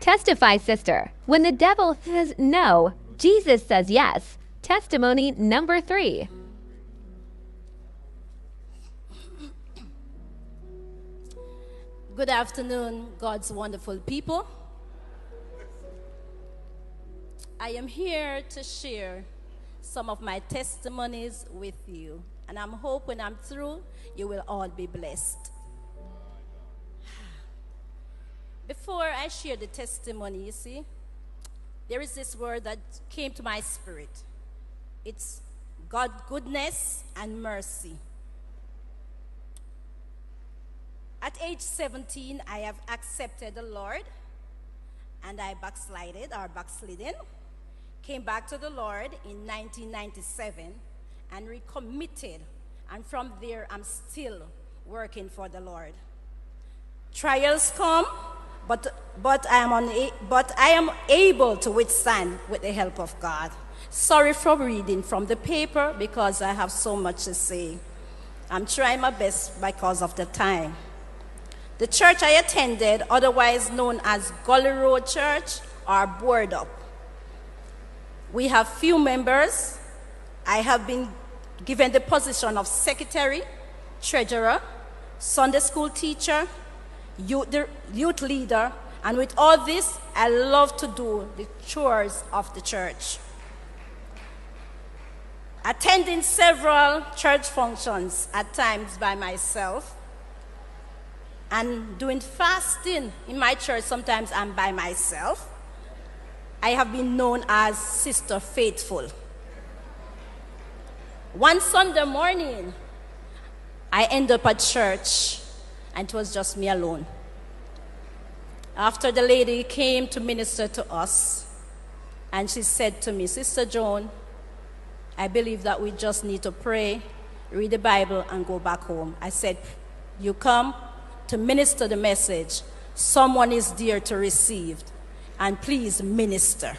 Testify, sister. When the devil says no, Jesus says yes. Testimony number 3. Good afternoon, God's wonderful people. I am here to share some of my testimonies with you, and I'm hoping I'm through, you will all be blessed. Before I share the testimony, you see, there is this word that came to my spirit. It's God, goodness and mercy. At age 17, I have accepted the Lord, and I backslidden, came back to the Lord in 1997 and recommitted, and from there I'm still working for the Lord. Trials come, but I am able to withstand with the help of God. Sorry for reading from the paper because I have so much to say. I'm trying my best because of the time. The church I attended, otherwise known as Gully Road Church, or Board Up. We have few members. I have been given the position of secretary, treasurer, Sunday school teacher, youth leader, and with all this, I love to do the chores of the church. Attending several church functions, at times by myself, and doing fasting in my church, sometimes I'm by myself. I have been known as Sister Faithful. One Sunday morning, I ended up at church, and it was just me alone. After the lady came to minister to us, and she said to me, Sister Joan, I believe that we just need to pray, read the Bible, and go back home. I said, you come to minister the message. Someone is there to receive, and please minister.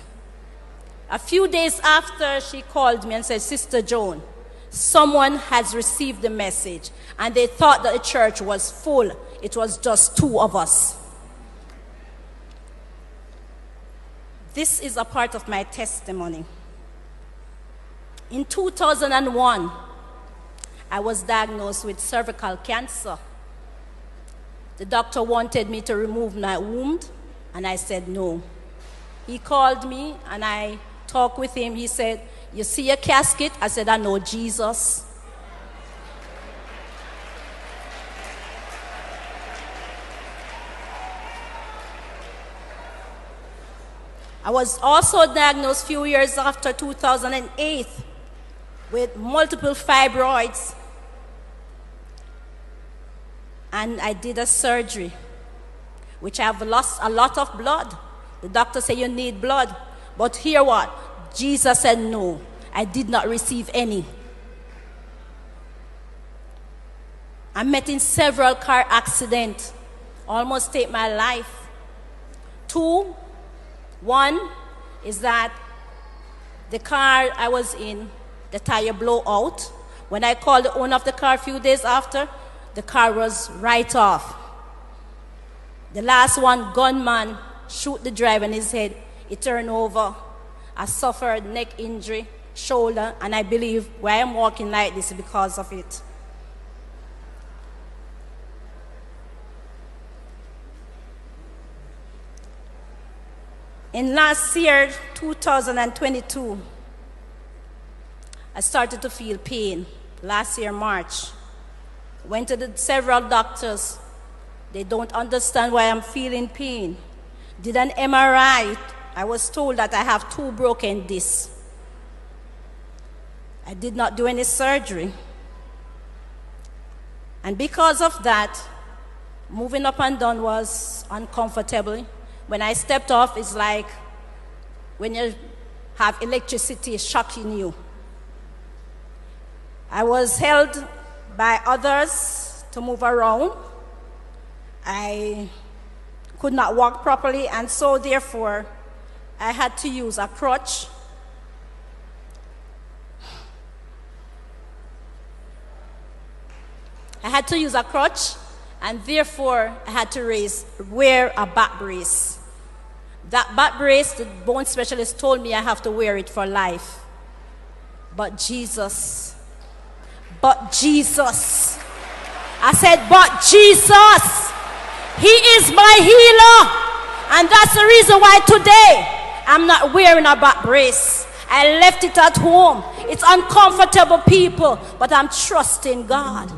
A few days after, she called me and said, Sister Joan, someone has received the message, and they thought that the church was full. It was just 2 of us. This is a part of my testimony. In 2001, I was diagnosed with cervical cancer. The doctor wanted me to remove my womb, and I said no. He called me, and I talked with him. He said, you see a casket? I said, I know Jesus. I was also diagnosed a few years after 2008 with multiple fibroids. And I did a surgery, which I have lost a lot of blood. The doctor said, you need blood. But hear what? Jesus said no. I did not receive any. I met in several car accidents, almost take my life. 2, 1 is that the car I was in, the tire blew out. When I called the owner of the car a few days after, the car was right off. The last one, gunman, shoot the driver in his head. He turned over. I suffered neck injury, shoulder, and I believe why I'm walking like this is because of it. In last year, 2022, I started to feel pain. Last year, March. Went to several doctors. They don't understand why I'm feeling pain. Did an MRI. I was told that I have 2 broken discs. I did not do any surgery. And because of that, moving up and down was uncomfortable. When I stepped off, it's like when you have electricity shocking you. I was held by others to move around. I could not walk properly, and so therefore I had to use a crutch. And therefore I had to wear a back brace. That back brace, the bone specialist told me I have to wear it for life. But Jesus, I said, but Jesus, He is my healer. And that's the reason why today I'm not wearing a back brace. I left it at home. It's uncomfortable, people, but I'm trusting God.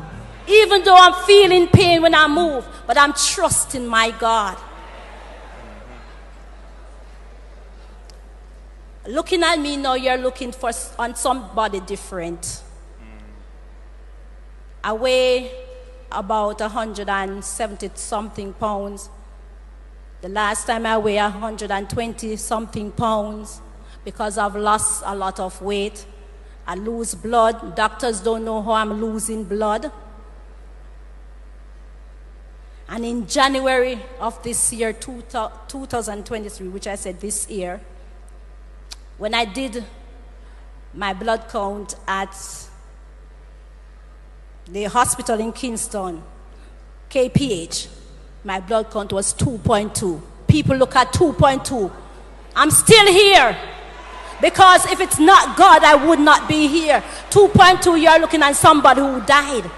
Even though I'm feeling pain when I move, but I'm trusting my God. Looking at me now, you're looking on somebody different. I weigh about 170 something pounds. The last time I weighed 120 something pounds because I've lost a lot of weight. I lose blood. Doctors don't know how I'm losing blood. And in January of this year, 2023, which I said this year, when I did my blood count at the hospital in Kingston, KPH, my blood count was 2.2. People look at 2.2. I'm still here. Because if it's not God, I would not be here. 2.2, you're looking at somebody who died.